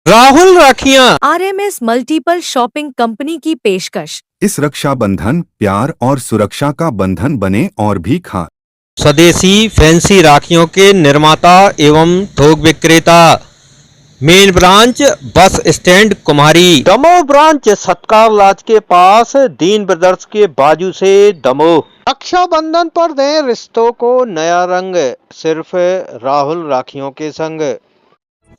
राहुल राखियां RMS multiple shopping company की पेशकश। इस रक्षाबंधन प्यार और सुरक्षा का बंधन बने और भी खां। स्वदेशी फैंसी राखियों के निर्माता एवं थोक विक्रेता। मेन ब्रांच बस स्टैंड कुमारी। दमोह ब्रांच सत्कार लाज के पास दीन ब्रदर्स के बाजू से दमोह। रक्षाबंधन पर दें रिश्तों को नया रंग, सिर्फ राहुल राखियों के संग।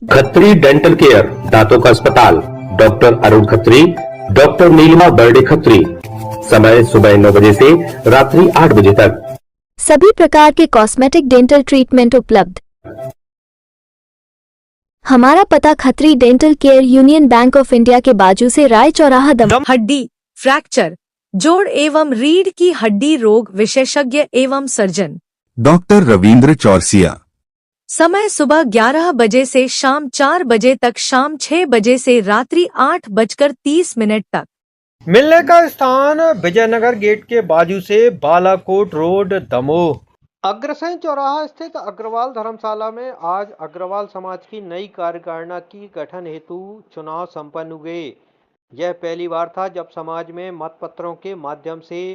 खत्री डेंटल केयर, दांतों का अस्पताल, डॉक्टर अरुण खत्री, डॉक्टर नीलिमा बर्डे खत्री। समय सुबह 9 बजे से रात्रि 8 बजे तक। सभी प्रकार के कॉस्मेटिक डेंटल ट्रीटमेंट उपलब्ध। हमारा पता Khatri dental care, union bank of India के बाजू से, राय चौराहा, दमोह। हड्डी, फ्रैक्चर, जोड़ एवं रीढ़ की हड्डी रोग विशेषज्ञ एवं सर्जन डॉक्टर रविंद्र चौरसिया। समय सुबह 11 बजे से शाम 4 बजे तक, शाम 6 बजे से रात्रि 8:30 तक। मिलने का स्थान विजयनगर गेट के बाजू से, बालाकोट रोड, दमोह। अग्रसेन चौराहा स्थित अग्रवाल धर्मशाला में आज अग्रवाल समाज की नई कार्यकारिणी की गठन हेतु चुनाव संपन्न हुए। यह पहली बार था जब समाज में मतपत्रों के माध्यम से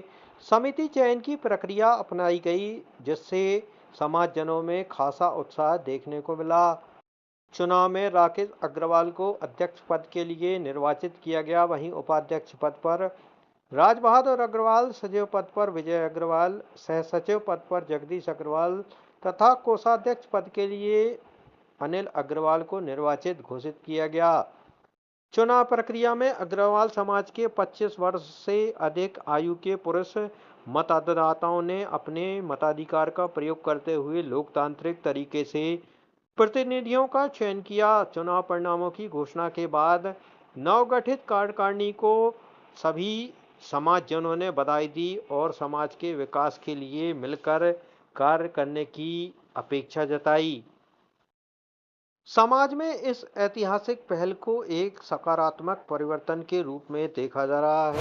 समिति चयन की प्रक्रिया अपनाई गई, जिससे समाजजनों में खासा उत्साह देखने को मिला। चुनाव में राकेश अग्रवाल को अध्यक्ष पद के लिए निर्वाचित किया गया। वहीं उपाध्यक्ष पद पर राज बहादुर अग्रवाल, सचिव पद पर विजय अग्रवाल, सह सचिव पद पर जगदीश अग्रवाल तथा कोषाध्यक्ष पद के लिए अनिल अग्रवाल को निर्वाचित घोषित किया गया। चुनाव प्रक्रिया में अग्रवाल समाज के 25 वर्ष से अधिक आयु के पुरुष मतदाताओं ने अपने मताधिकार का प्रयोग करते हुए लोकतांत्रिक तरीके से प्रतिनिधियों का चयन किया। चुनाव परिणामों की घोषणा के बाद नवगठित कार्यकारिणी को सभी समाजजनों ने बधाई दी और समाज के विकास के लिए मिलकर कार्य करने की अपेक्षा जताई। समाज में इस ऐतिहासिक पहल को एक सकारात्मक परिवर्तन के रूप में देखा जा रहा है।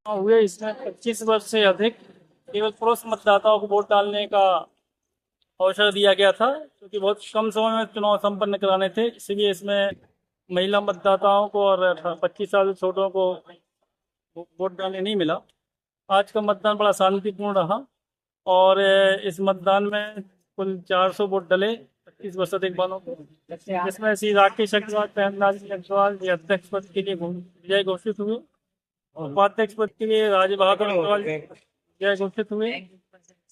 हुए इसमें 25 वर्ष से अधिक केवल पुरुष मतदाताओं को वोट डालने का अवसर दिया गया था, क्योंकि बहुत कम समय में चुनाव संपन्न कराने थे। इसलिए इसमें महिला मतदाताओं को और 25 साल से छोटों को वोट डालने नहीं मिला। आज का मतदान बड़ा शांतिपूर्ण रहा और इस मतदान में कुल 400 वोट डले 25 वर्ष अधिक वालों को, जिसमें श्री राकेश अग्रवाल, प्रेमनाथ अग्रवाल अध्यक्ष पद के लिए विजय घोषित हुए और उपाध्यक्ष पद के लिए राज बहादुर अग्रवाल विजय घोषित हुए।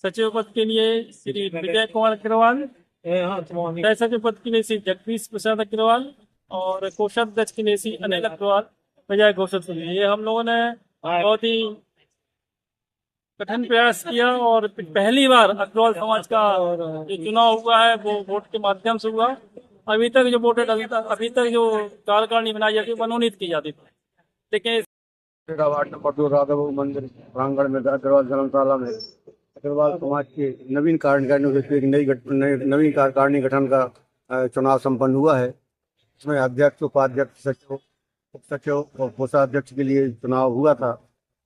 सचिव पद के लिए श्री विजय कुमार अग्रवाल, सह सचिव पद के लिए श्री जगदीश प्रसाद अग्रवाल और कोषाध्यक्ष के लिए श्री अनिल अग्रवाल विजय घोषित हुए। ये हम लोगों ने बहुत ही कठिन प्रयास किया और पहली बार अग्रवाल समाज का जो चुनाव हुआ है वो वोट के माध्यम से हुआ। अभी तक जो वोट अभी तक जो कार्यकारिणी बनाई जाती है मनोनीत की जाती थी, लेकिन वार्ड नंबर 2 राघव मंदिर प्रांगण में अग्रवाल धर्मशाला में अग्रवाल समाज के नवीन कार्यकारिणी से एक नवीन कार्यकारिणी गठन का चुनाव संपन्न हुआ है। इसमें अध्यक्ष, उपाध्यक्ष, सचिव, उप सचिव और कोषाध्यक्ष के लिए चुनाव हुआ था,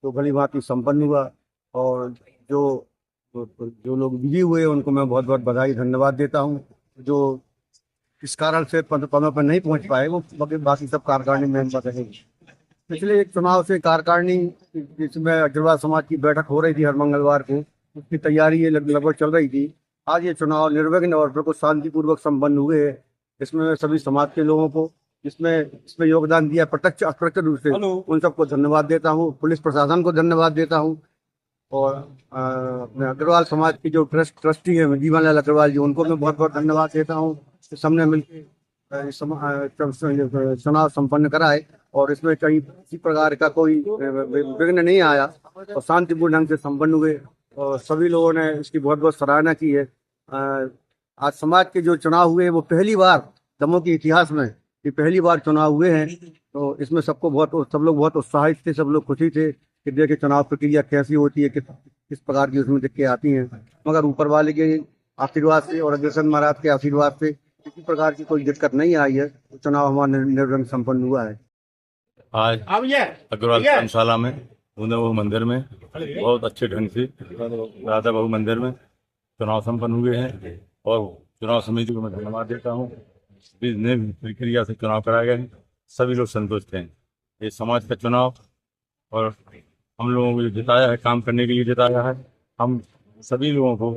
तो भली भांति संपन्न हुआ। और जो लोग विजयी हुए उनको मैं बहुत बहुत बधाई धन्यवाद देता हूं। जो इस कारण से पदों पर नहीं पहुंच पाए वो बाकी सब कार्यकारिणी मेंबर रहेंगे। पिछले एक चुनाव से कार्यकारिणी जिसमें अग्रवाल समाज की बैठक हो रही थी हर मंगलवार को, उसकी तैयारी ये लगभग चल रही थी। आज ये चुनाव निर्विघ्न और बिल्कुल शांतिपूर्वक संपन्न हुए। इसमें सभी समाज के लोगों को इसमें योगदान दिया प्रत्यक्ष अप्रत्यक्ष रूप से, उन सबको धन्यवाद देता हूँ। पुलिस प्रशासन को धन्यवाद देता हूँ और अग्रवाल समाज की जो ट्रस्टी है जीवनलाल अग्रवाल जी, उनको मैं बहुत बहुत धन्यवाद देता हूँ। सबने मिलकर चुनाव संपन्न कराए और इसमें कहीं किसी प्रकार का कोई विघ्न नहीं आया और शांतिपूर्ण ढंग से संपन्न हुए और सभी लोगों ने इसकी बहुत बहुत सराहना की है। आज समाज के जो चुनाव हुए वो पहली बार दमोह के इतिहास में ये पहली बार चुनाव हुए हैं, तो इसमें सब लोग बहुत उत्साहित थे, सब लोग खुशी थे कि देखिए चुनाव प्रक्रिया कैसी होती है, किस प्रकार की उसमें दिक्कतें आती हैं। मगर ऊपर वाले के आशीर्वाद से और अग्रसेन महाराज के आशीर्वाद से किसी प्रकार की कोई दिक्कत नहीं आई है। चुनाव हमारा निर्विघ्न संपन्न हुआ है। आज अग्रवाल धर्मशाला में राधा बहु मंदिर में बहुत अच्छे ढंग से राधा बहु मंदिर में चुनाव संपन्न हुए हैं और चुनाव समिति को मैं धन्यवाद देता हूँ। नई प्रक्रिया से चुनाव कराए गए, सभी लोग संतुष्ट हैं। ये समाज का चुनाव और हम लोगों को जो जिताया है, काम करने के लिए जिताया है, हम सभी लोगों को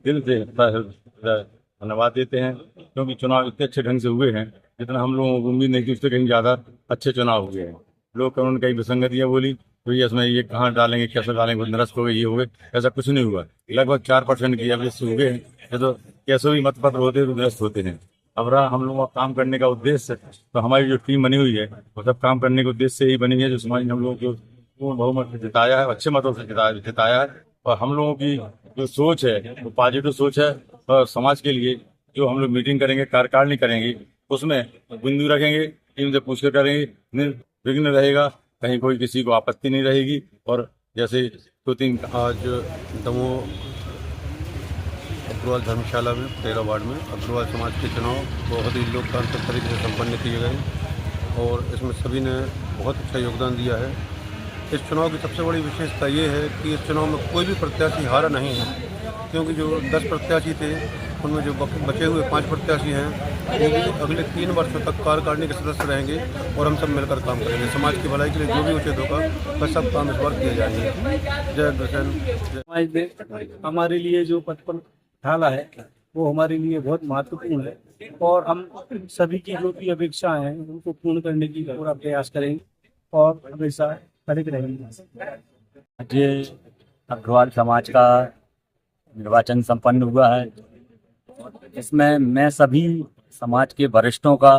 दिल से धन्यवाद देते हैं, क्योंकि चुनाव इतने अच्छे ढंग से हुए हैं जितना हम लोगों को उम्मीद नहीं थी, उससे कहीं ज़्यादा अच्छे चुनाव हुए हैं। लोग उन्होंने कई विसंगतियाँ बोली, तो ये इसमें ये कहाँ डालेंगे, कैसे डालेंगे, निरस्त हो गए, ये हो गए, ऐसा कुछ नहीं हुआ। लगभग 4% की एवरेज से हो गए हैं। ये तो कैसे भी मतपत्र होते हैं तो निरस्त होते हैं। अब रहा हम लोगों का काम करने का उद्देश्य, तो हमारी जो टीम बनी हुई है वो सब काम करने के उद्देश्य से ही बनी है, जो समाज ने हम लोगों को बहुमत से जिताया है, अच्छे मतों से जिताया है। और हम लोगों की जो सोच है वो पॉजिटिव सोच है, और समाज के लिए जो हम लोग मीटिंग करेंगे, कार्यकारिणी करेंगे, उसमें बिंदु रखेंगे, टीम से पूछ कर करेंगे, निर्विघ्न रहेगा, कहीं कोई किसी को आपत्ति नहीं रहेगी। और जैसे 2-3 आज दमोह अग्रवाल धर्मशाला में 13 वार्ड में अग्रवाल समाज के चुनाव बहुत ही लोकतांत्रिक तरीके से संपन्न किए गए और इसमें सभी ने बहुत अच्छा योगदान दिया है। इस चुनाव की सबसे बड़ी विशेषता ये है कि इस चुनाव में कोई भी प्रत्याशी हारा नहीं है, क्योंकि जो 10 प्रत्याशी थे उनमें जो बचे हुए 5 प्रत्याशी हैं वो भी अगले 3 वर्षों तक कार्यकारिणी के सदस्य रहेंगे और हम सब मिलकर काम करेंगे। समाज की भलाई के लिए जो भी उचित होगा वह सब काम इस बार किए जाएंगे। जय बसंत। हमारे लिए जो पचपन ढाला है वो हमारे लिए बहुत महत्वपूर्ण है और हम सभी की जो भी अपेक्षाएं हैं उनको पूर्ण करने की पूरा प्रयास करेंगे और हमेशा खड़े रहेंगे। आज अग्रवाल समाज का निर्वाचन संपन्न हुआ है। इसमें मैं सभी समाज के वरिष्ठों का,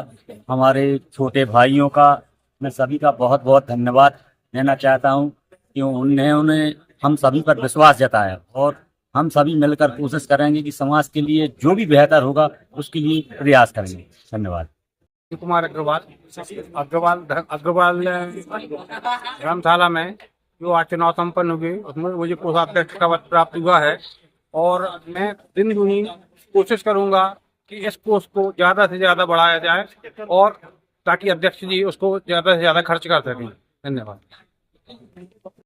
हमारे छोटे भाइयों का, मैं सभी का बहुत बहुत धन्यवाद देना चाहता हूं कि उन्होंने हम सभी पर विश्वास जताया और हम सभी मिलकर कोशिश करेंगे कि समाज के लिए जो भी बेहतर होगा उसके लिए प्रयास करेंगे। धन्यवाद। कुमार अग्रवाल धर्मशाला में जो आज चुनाव संपन्न हुए उसमें मुझे कोषाध्यक्ष का पद प्राप्त हुआ है और मैं दिन दुनी कोशिश करूंगा कि इस पोस्ट को ज़्यादा से ज़्यादा बढ़ाया जाए और ताकि अध्यक्ष जी उसको ज़्यादा से ज़्यादा खर्च कर सकें। धन्यवाद।